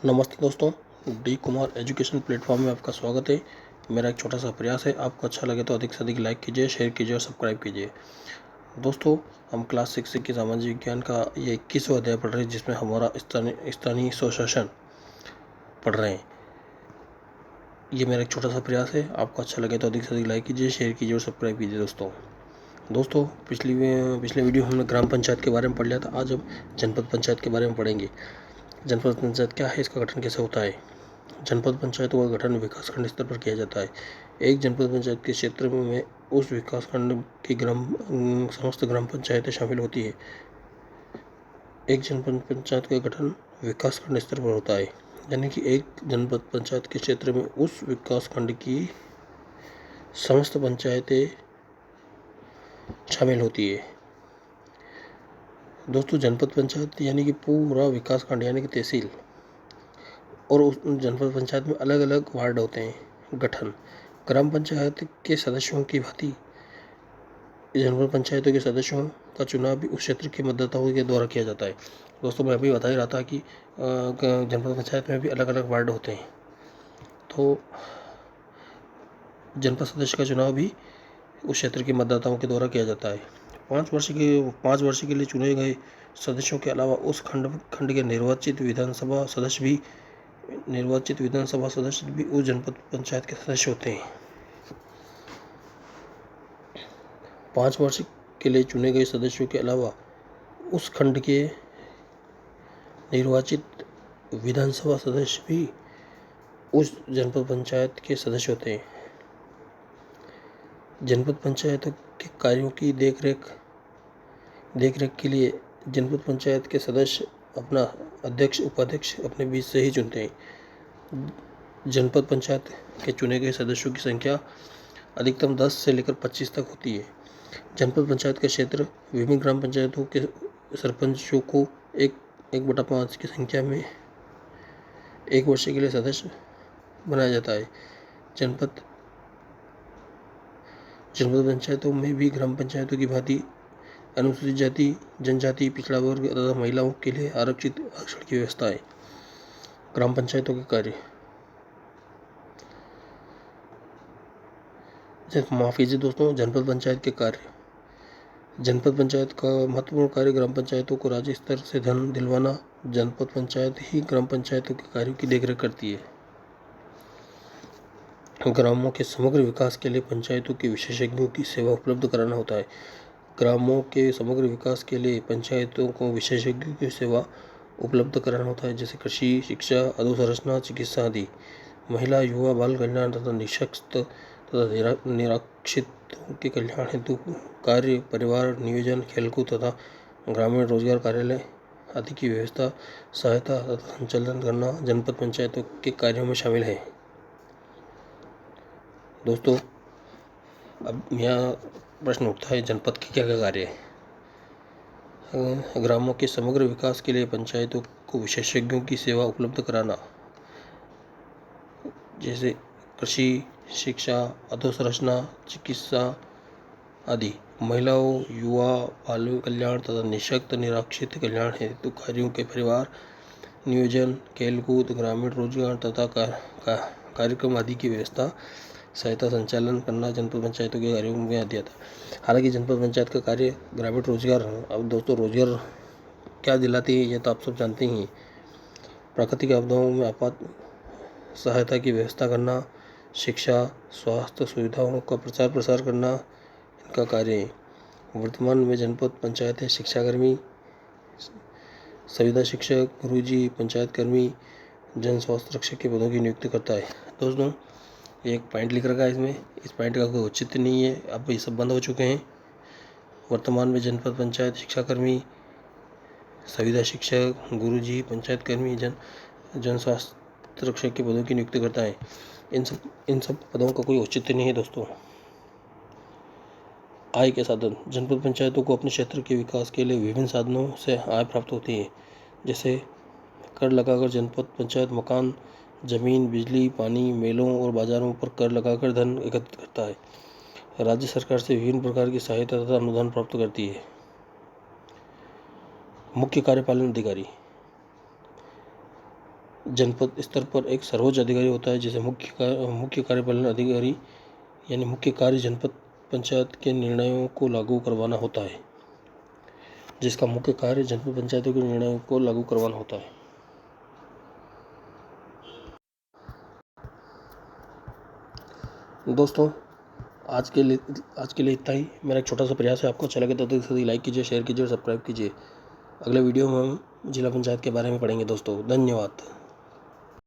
नमस्ते दोस्तों, D Kumar education platform में आपका स्वागत है। मेरा एक छोटा सा प्रयास है, आपको अच्छा लगे तो अधिक से अधिक लाइक कीजिए, शेयर कीजिए और सब्सक्राइब कीजिए। दोस्तों, हम क्लास 6 की सामाजिक विज्ञान का ये 21वां अध्याय पढ़ रहे हैं, जिसमें हमारा स्थानीय स्वशासन पढ़ रहे हैं। ये मेरा एक छोटा सा प्रयास है, आपको अच्छा लगे तो अधिक से अधिक लाइक कीजिए, शेयर कीजिए और सब्सक्राइब कीजिए। दोस्तों पिछले वीडियो हमने ग्राम पंचायत के बारे में पढ़ लिया था। आज हम जनपद पंचायत के बारे में पढ़ेंगे। जनपद पंचायत क्या है, इसका गठन कैसे होता है। जनपद पंचायतों का गठन विकासखंड स्तर पर किया जाता है। एक जनपद पंचायत के क्षेत्र में उस विकासखंड की समस्त ग्राम पंचायतें शामिल होती है। एक जनपद पंचायत का गठन विकासखंड स्तर पर होता है, यानी कि एक जनपद पंचायत के क्षेत्र में उस विकासखंड की समस्त पंचायतें शामिल होती है। दोस्तों, जनपद पंचायत यानी कि पूरा विकासखंड यानी कि तहसील, और उस जनपद पंचायत में अलग अलग वार्ड होते हैं। गठन ग्राम पंचायत के सदस्यों की भांति जनपद पंचायतों के सदस्यों का चुनाव भी उस क्षेत्र के मतदाताओं के द्वारा किया जाता है। दोस्तों, मैं अभी बता ही रहा था कि जनपद पंचायत में भी अलग अलग वार्ड होते हैं, तो जनपद सदस्य का चुनाव भी उस क्षेत्र के मतदाताओं के द्वारा किया जाता है। 5 वर्ष के लिए चुने गए सदस्यों के अलावा उस खंड के निर्वाचित विधानसभा सदस्य भी उस जनपद पंचायत के सदस्य होते हैं। 5 वर्ष के लिए चुने गए सदस्यों के अलावा उस खंड के निर्वाचित विधानसभा सदस्य भी उस जनपद पंचायत के सदस्य होते हैं। जनपद पंचायतों के कार्यों की देखरेख के लिए जनपद पंचायत के सदस्य अपना अध्यक्ष उपाध्यक्ष अपने बीच से ही चुनते हैं। जनपद पंचायत के चुने गए सदस्यों की संख्या अधिकतम 10 से लेकर 25 तक होती है। जनपद पंचायत का क्षेत्र विभिन्न ग्राम पंचायतों के सरपंचों को 1/5 की संख्या में 1 वर्ष के लिए सदस्य बनाया जाता है। जनपद पंचायतों में भी ग्राम पंचायतों की भांति अनुसूचित जाति, जनजाति, पिछड़ा वर्ग तथा महिलाओं के लिए आरक्षण की व्यवस्था है। ग्राम पंचायतों के कार्य, माफ कीजिए दोस्तों, जनपद पंचायत के कार्य। जनपद पंचायत का महत्वपूर्ण कार्य ग्राम पंचायतों को राज्य स्तर से धन दिलवाना। जनपद पंचायत ही ग्राम पंचायतों के कार्यों की देखरेख करती है। ग्रामों के समग्र विकास के लिए पंचायतों के विशेषज्ञों की सेवा उपलब्ध कराना होता है। ग्रामों के समग्र विकास के लिए पंचायतों को विशेषज्ञों की सेवा उपलब्ध कराना होता है, जैसे कृषि, शिक्षा, अधोसंरचना, चिकित्सा आदि। महिला, युवा, बाल कल्याण तथा निःशक्त तथा निराश्रितों के कल्याण हेतु कार्य, परिवार नियोजन, खेलकूद तथा ग्रामीण रोजगार कार्यालय आदि की व्यवस्था, सहायता तथा संचालन करना जनपद पंचायतों के कार्यों में शामिल है। दोस्तों, अब यहाँ प्रश्न उठता है, जनपद के क्या क्या कार्य है। ग्रामों के समग्र विकास के लिए पंचायतों को विशेषज्ञों की सेवा उपलब्ध कराना, जैसे कृषि, शिक्षा, अधोसंरचना, चिकित्सा आदि। महिलाओं, युवा, बाल कल्याण तथा निःशक्त निराश्रित कल्याण हेतु कार्यों के परिवार नियोजन, खेलकूद, ग्रामीण रोजगार तथा कार्यक्रम आदि की व्यवस्था, सहायता संचालन करना जनपद पंचायतों के कार्यों में आदि आता है। हालांकि जनपद पंचायत का कार्य ग्रामीण रोजगार, अब दोस्तों रोजगार क्या दिलाती है ये तो आप सब जानते ही हैं। प्राकृतिक आपदाओं में आपात सहायता की व्यवस्था करना, शिक्षा स्वास्थ्य सुविधाओं का प्रचार प्रसार करना इनका कार्य है। वर्तमान में जनपद पंचायतें शिक्षाकर्मी, संविदा शिक्षक, गुरुजी, पंचायत कर्मी, जन स्वास्थ्य रक्षक के पदों की नियुक्ति करता है। दोस्तों, एक पॉइंट लिख रखा है इसमें, इस पॉइंट का कोई औचित्य नहीं है, अब ये सब बंद हो चुके हैं। वर्तमान में जनपद पंचायत शिक्षाकर्मी, संविदा शिक्षक, गुरुजी, पंचायत कर्मी, जन स्वास्थ्य रक्षक के पदों की नियुक्ति करता है। इन सब पदों का कोई औचित्य नहीं है। दोस्तों, आय के साधन, जनपद पंचायतों को अपने क्षेत्र के विकास के लिए विभिन्न साधनों से आय प्राप्त होती है, जैसे कर लगाकर जनपद पंचायत मकान, जमीन, बिजली, पानी, मेलों और बाजारों पर कर लगाकर धन एकत्रित करता है। राज्य सरकार से विभिन्न प्रकार की सहायता तथा अनुदान प्राप्त करती है। मुख्य कार्यपालन अधिकारी, जनपद स्तर पर एक सर्वोच्च अधिकारी होता है जिसे मुख्य कार्यपालन अधिकारी यानी मुख्य कार्य जनपद पंचायत के निर्णयों को लागू करवाना होता है, जिसका मुख्य कार्य जनपद पंचायतों के निर्णयों को लागू करवाना होता है। दोस्तों आज के लिए इतना ही। मेरा एक छोटा सा प्रयास है, आपको अच्छा लगे तो अधिक से अधिक लाइक कीजिए, शेयर कीजिए और सब्सक्राइब कीजिए। अगले वीडियो में हम जिला पंचायत के बारे में पढ़ेंगे दोस्तों। धन्यवाद।